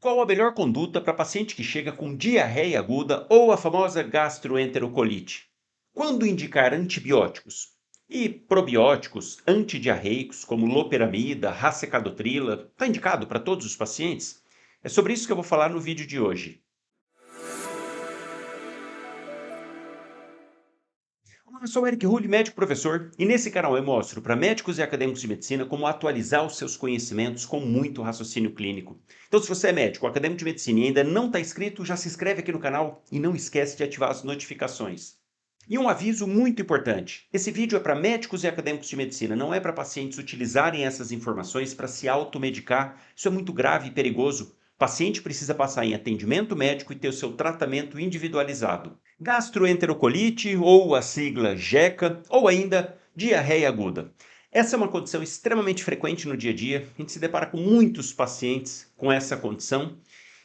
Qual a melhor conduta para paciente que chega com diarreia aguda ou a famosa gastroenterocolite? Quando indicar antibióticos e probióticos antidiarreicos, como loperamida, racecadotrila, está indicado para todos os pacientes? É sobre isso que eu vou falar no vídeo de hoje. Olá, eu sou o Eric Rulli, médico professor, e nesse canal eu mostro para médicos e acadêmicos de medicina como atualizar os seus conhecimentos com muito raciocínio clínico. Então, se você é médico ou acadêmico de medicina e ainda não está inscrito, já se inscreve aqui no canal e não esquece de ativar as notificações. E um aviso muito importante: esse vídeo é para médicos e acadêmicos de medicina, não é para pacientes utilizarem essas informações para se automedicar. Isso é muito grave e perigoso. O paciente precisa passar em atendimento médico e ter o seu tratamento individualizado. Gastroenterocolite, ou a sigla GECA, ou ainda diarreia aguda. Essa é uma condição extremamente frequente no dia a dia, a gente se depara com muitos pacientes com essa condição,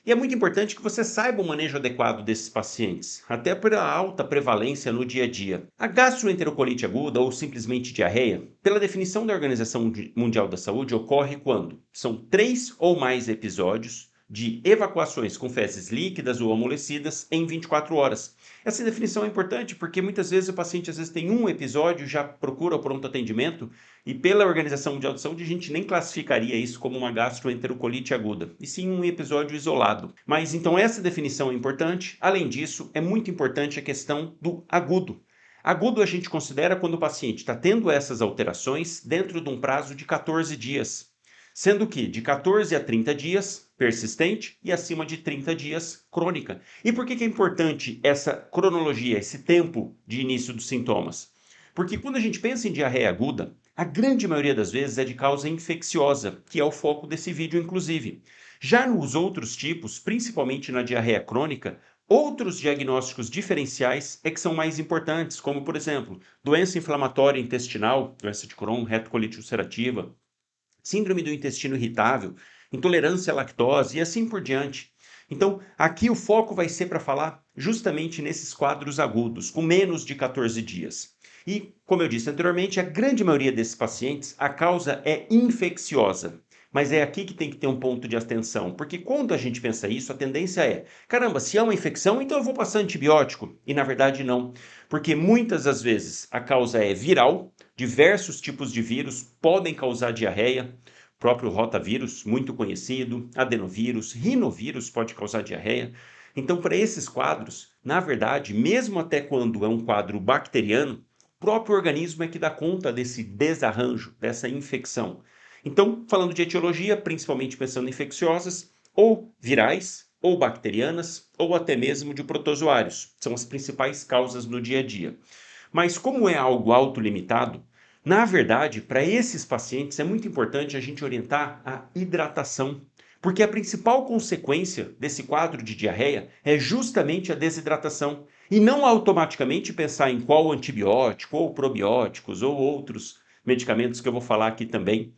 e é muito importante que você saiba o manejo adequado desses pacientes, até pela alta prevalência no dia a dia. A gastroenterocolite aguda, ou simplesmente diarreia, pela definição da Organização Mundial da Saúde, ocorre quando são 3 ou mais episódios de evacuações com fezes líquidas ou amolecidas em 24 horas. Essa definição é importante porque muitas vezes o paciente tem um episódio, já procura o pronto atendimento e pela Organização Mundial de Saúde a gente nem classificaria isso como uma gastroenterocolite aguda, e sim um episódio isolado. Mas então essa definição é importante. Além disso, é muito importante a questão do agudo. Agudo a gente considera quando o paciente está tendo essas alterações dentro de um prazo de 14 dias. Sendo que de 14 a 30 dias, persistente, e acima de 30 dias, crônica. E por que é importante essa cronologia, esse tempo de início dos sintomas? Porque quando a gente pensa em diarreia aguda, a grande maioria das vezes é de causa infecciosa, que é o foco desse vídeo, inclusive. Já nos outros tipos, principalmente na diarreia crônica, outros diagnósticos diferenciais é que são mais importantes, como, por exemplo, doença inflamatória intestinal, doença de Crohn, retocolite ulcerativa, síndrome do intestino irritável, intolerância à lactose e assim por diante. Então, aqui o foco vai ser para falar justamente nesses quadros agudos, com menos de 14 dias. E, como eu disse anteriormente, a grande maioria desses pacientes, a causa é infecciosa. Mas é aqui que tem que ter um ponto de atenção, porque quando a gente pensa isso, a tendência é: caramba, se é uma infecção, então eu vou passar antibiótico. E na verdade não, porque muitas das vezes a causa é viral, diversos tipos de vírus podem causar diarreia, o próprio rotavírus, muito conhecido, adenovírus, rinovírus pode causar diarreia. Então, para esses quadros, na verdade, mesmo até quando é um quadro bacteriano, o próprio organismo é que dá conta desse desarranjo, dessa infecção. Então, falando de etiologia, principalmente pensando em infecciosas, ou virais, ou bacterianas, ou até mesmo de protozoários. São as principais causas no dia a dia. Mas como é algo autolimitado, na verdade, para esses pacientes é muito importante a gente orientar a hidratação, porque a principal consequência desse quadro de diarreia é justamente a desidratação, e não automaticamente pensar em qual antibiótico, ou probióticos, ou outros medicamentos que eu vou falar aqui também.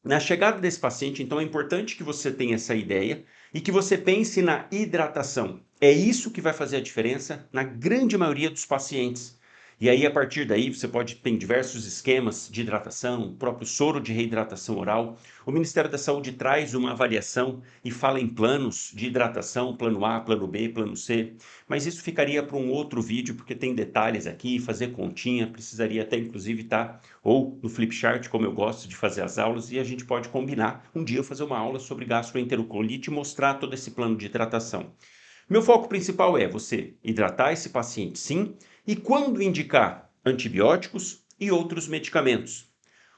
Na chegada desse paciente, então, é importante que você tenha essa ideia e que você pense na hidratação. É isso que vai fazer a diferença na grande maioria dos pacientes. E aí, a partir daí, você pode ter diversos esquemas de hidratação, o próprio soro de reidratação oral. O Ministério da Saúde traz uma avaliação e fala em planos de hidratação, plano A, plano B, plano C. Mas isso ficaria para um outro vídeo, porque tem detalhes aqui, fazer continha, precisaria até inclusive estar ou no Flipchart, como eu gosto de fazer as aulas, e a gente pode combinar um dia eu fazer uma aula sobre gastroenterocolite e mostrar todo esse plano de hidratação. Meu foco principal é você hidratar esse paciente, sim, e quando indicar antibióticos e outros medicamentos.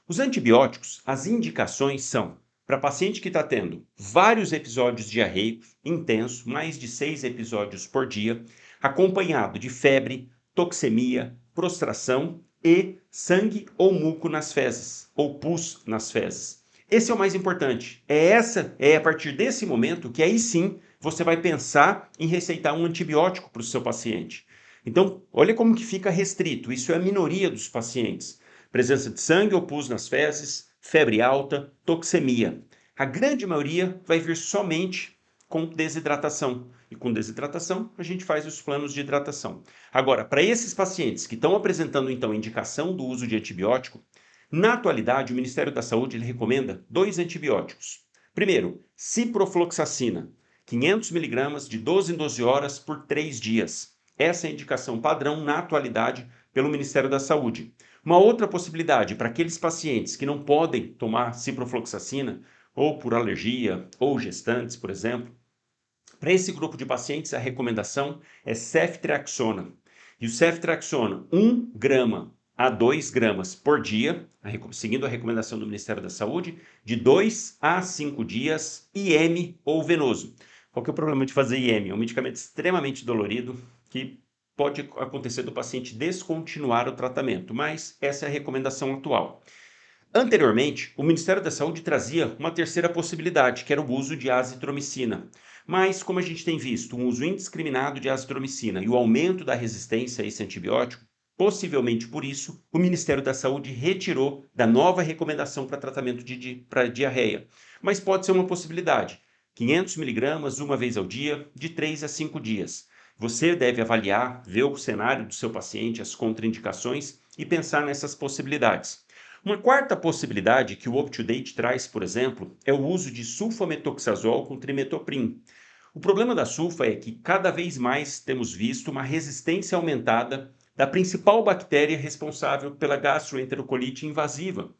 Os antibióticos, as indicações são para paciente que está tendo vários episódios diarreicos intensos, mais de 6 episódios por dia, acompanhado de febre, toxemia, prostração e sangue ou muco nas fezes, ou pus nas fezes. Esse é o mais importante. É a partir desse momento que aí sim você vai pensar em receitar um antibiótico para o seu paciente. Então, olha como que fica restrito. Isso é a minoria dos pacientes. Presença de sangue ou pus nas fezes, febre alta, toxemia. A grande maioria vai vir somente com desidratação. E com desidratação, a gente faz os planos de hidratação. Agora, para esses pacientes que estão apresentando, então, indicação do uso de antibiótico, na atualidade, o Ministério da Saúde ele recomenda 2 antibióticos. Primeiro, ciprofloxacina. 500 miligramas de 12 em 12 horas por 3 dias. Essa é a indicação padrão na atualidade pelo Ministério da Saúde. Uma outra possibilidade para aqueles pacientes que não podem tomar ciprofloxacina, ou por alergia, ou gestantes, por exemplo, para esse grupo de pacientes, a recomendação é ceftriaxona. E o ceftriaxona, 1 grama a 2 gramas por dia, seguindo a recomendação do Ministério da Saúde, de 2 a 5 dias, IM ou venoso. Qual que é o problema de fazer IM? É um medicamento extremamente dolorido que pode acontecer do paciente descontinuar o tratamento, mas essa é a recomendação atual. Anteriormente, o Ministério da Saúde trazia uma terceira possibilidade, que era o uso de azitromicina. Mas, como a gente tem visto, um uso indiscriminado de azitromicina e o aumento da resistência a esse antibiótico, possivelmente por isso, o Ministério da Saúde retirou da nova recomendação para tratamento para diarreia. Mas pode ser uma possibilidade. 500 miligramas uma vez ao dia, de 3 a 5 dias. Você deve avaliar, ver o cenário do seu paciente, as contraindicações e pensar nessas possibilidades. Uma quarta possibilidade que o UpToDate traz, por exemplo, é o uso de sulfametoxazol com trimetoprim. O problema da sulfa é que cada vez mais temos visto uma resistência aumentada da principal bactéria responsável pela gastroenterocolite invasiva,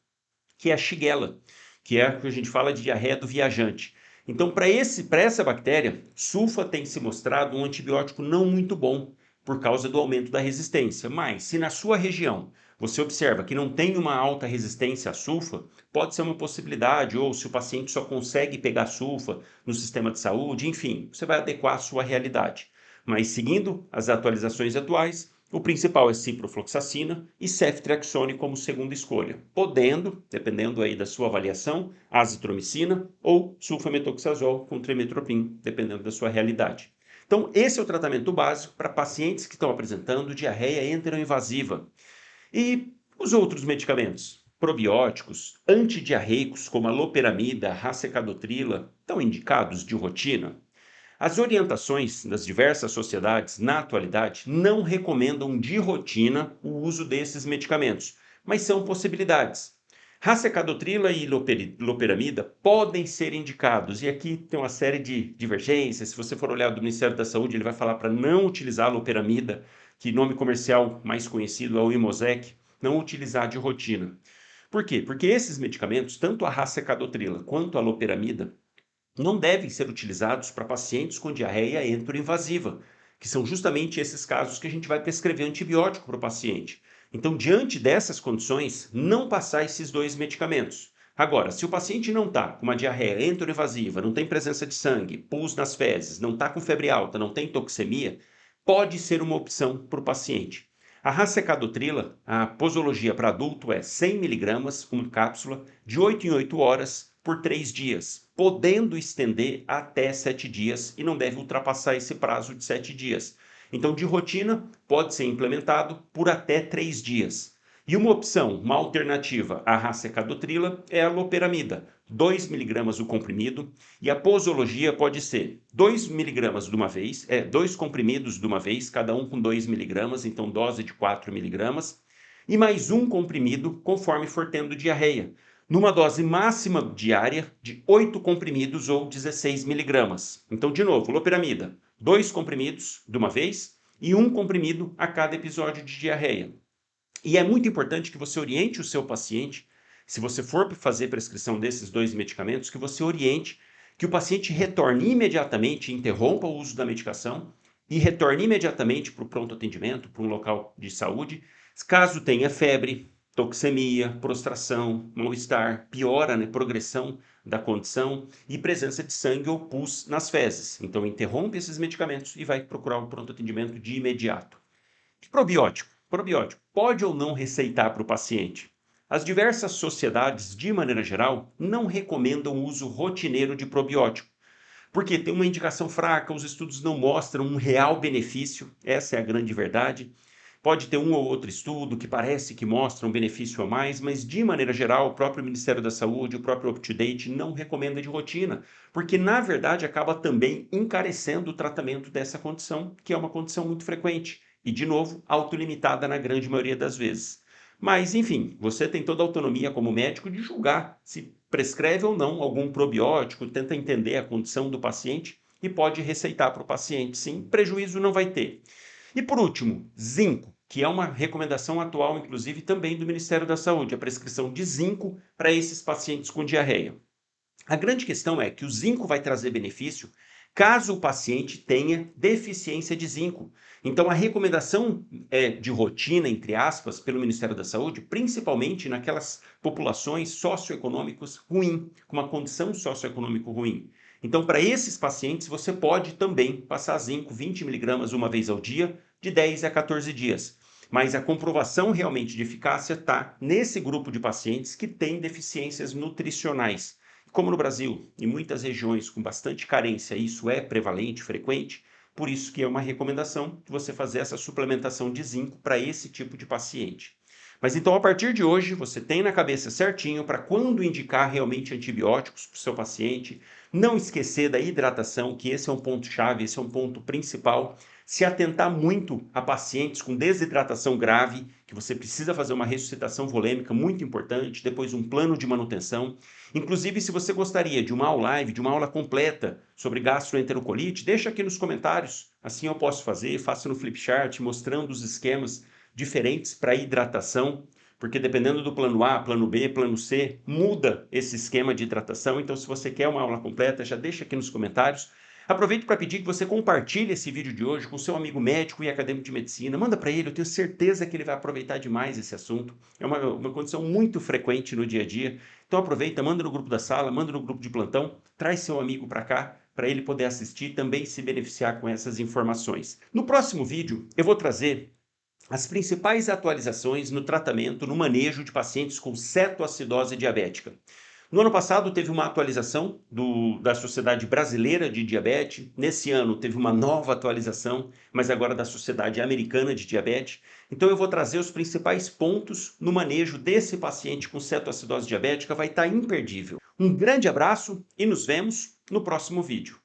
que é a Shigella, que é a que a gente fala de diarreia do viajante. Então, para essa bactéria, sulfa tem se mostrado um antibiótico não muito bom por causa do aumento da resistência. Mas, se na sua região você observa que não tem uma alta resistência à sulfa, pode ser uma possibilidade, ou se o paciente só consegue pegar sulfa no sistema de saúde, enfim, você vai adequar a sua realidade. Mas seguindo as atualizações atuais, o principal é ciprofloxacina e ceftriaxone como segunda escolha, podendo, dependendo aí da sua avaliação, azitromicina ou sulfametoxazol com trimetoprim, dependendo da sua realidade. Então, esse é o tratamento básico para pacientes que estão apresentando diarreia enteroinvasiva. E os outros medicamentos? Probióticos, antidiarreicos como a loperamida, a racecadotrila, estão indicados de rotina? As orientações das diversas sociedades, na atualidade, não recomendam de rotina o uso desses medicamentos, mas são possibilidades. Racecadotrila e loperamida podem ser indicados, e aqui tem uma série de divergências. Se você for olhar do Ministério da Saúde, ele vai falar para não utilizar a loperamida, que nome comercial mais conhecido é o Imosec, não utilizar de rotina. Por quê? Porque esses medicamentos, tanto a racecadotrila quanto a loperamida, não devem ser utilizados para pacientes com diarreia enteroinvasiva, que são justamente esses casos que a gente vai prescrever antibiótico para o paciente. Então, diante dessas condições, não passar esses dois medicamentos. Agora, se o paciente não está com uma diarreia enteroinvasiva, não tem presença de sangue, pus nas fezes, não está com febre alta, não tem toxemia, pode ser uma opção para o paciente. A racecadotrila, a posologia para adulto é 100 miligramas, uma cápsula, de 8 em 8 horas, por 3 dias, podendo estender até 7 dias e não deve ultrapassar esse prazo de 7 dias. Então, de rotina, pode ser implementado por até 3 dias. E uma opção, uma alternativa à racecadotrila é a loperamida, 2 miligramas o comprimido, e a posologia pode ser 2 miligramas de uma vez, 2 comprimidos de uma vez, cada um com 2 miligramas, então dose de 4 miligramas, e mais um comprimido conforme for tendo diarreia, numa dose máxima diária de 8 comprimidos ou 16 miligramas. Então, de novo, loperamida, 2 comprimidos de uma vez e um comprimido a cada episódio de diarreia. E é muito importante que você oriente o seu paciente, se você for fazer prescrição desses dois medicamentos, que você oriente que o paciente retorne imediatamente, interrompa o uso da medicação e retorne imediatamente para o pronto atendimento, para um local de saúde, caso tenha febre, toxemia, prostração, mal-estar, piora, né, progressão da condição e presença de sangue ou pus nas fezes. Então, interrompe esses medicamentos e vai procurar o pronto atendimento de imediato. Probiótico. Probiótico pode ou não receitar para o paciente? As diversas sociedades, de maneira geral, não recomendam o uso rotineiro de probiótico, porque tem uma indicação fraca, os estudos não mostram um real benefício, essa é a grande verdade. Pode ter um ou outro estudo que parece que mostra um benefício a mais, mas de maneira geral, o próprio Ministério da Saúde, o próprio UpToDate não recomenda de rotina, porque na verdade acaba também encarecendo o tratamento dessa condição, que é uma condição muito frequente e, de novo, autolimitada na grande maioria das vezes. Mas, enfim, você tem toda a autonomia como médico de julgar se prescreve ou não algum probiótico, tenta entender a condição do paciente e pode receitar para o paciente, sim, prejuízo não vai ter. E por último, zinco, que é uma recomendação atual, inclusive, também do Ministério da Saúde, a prescrição de zinco para esses pacientes com diarreia. A grande questão é que o zinco vai trazer benefício caso o paciente tenha deficiência de zinco. Então, a recomendação é de rotina, entre aspas, pelo Ministério da Saúde, principalmente naquelas populações socioeconômicas ruins, com uma condição socioeconômica ruim. Então, para esses pacientes, você pode também passar zinco 20 miligramas uma vez ao dia, de 10 a 14 dias. Mas a comprovação realmente de eficácia está nesse grupo de pacientes que têm deficiências nutricionais. Como no Brasil, em muitas regiões com bastante carência, isso é prevalente, frequente, por isso que é uma recomendação de você fazer essa suplementação de zinco para esse tipo de paciente. Mas então, a partir de hoje, você tem na cabeça certinho para quando indicar realmente antibióticos para o seu paciente, não esquecer da hidratação, que esse é um ponto-chave, esse é um ponto principal. Se atentar muito a pacientes com desidratação grave, que você precisa fazer uma ressuscitação volêmica muito importante, depois um plano de manutenção. Inclusive, se você gostaria de uma aula live, de uma aula completa sobre gastroenterocolites, deixa aqui nos comentários, assim eu posso fazer, faço no Flipchart, mostrando os esquemas diferentes para hidratação, porque dependendo do plano A, plano B, plano C, muda esse esquema de hidratação. Então, se você quer uma aula completa, já deixa aqui nos comentários. Aproveito para pedir que você compartilhe esse vídeo de hoje com seu amigo médico e acadêmico de medicina. Manda para ele, eu tenho certeza que ele vai aproveitar demais esse assunto. É uma condição muito frequente no dia a dia. Então aproveita, manda no grupo da sala, manda no grupo de plantão, traz seu amigo para cá, para ele poder assistir e também se beneficiar com essas informações. No próximo vídeo, eu vou trazer as principais atualizações no tratamento, no manejo de pacientes com cetoacidose diabética. No ano passado teve uma atualização da Sociedade Brasileira de Diabetes, nesse ano teve uma nova atualização, mas agora da Sociedade Americana de Diabetes. Então eu vou trazer os principais pontos no manejo desse paciente com cetoacidose diabética, vai estar imperdível. Um grande abraço e nos vemos no próximo vídeo.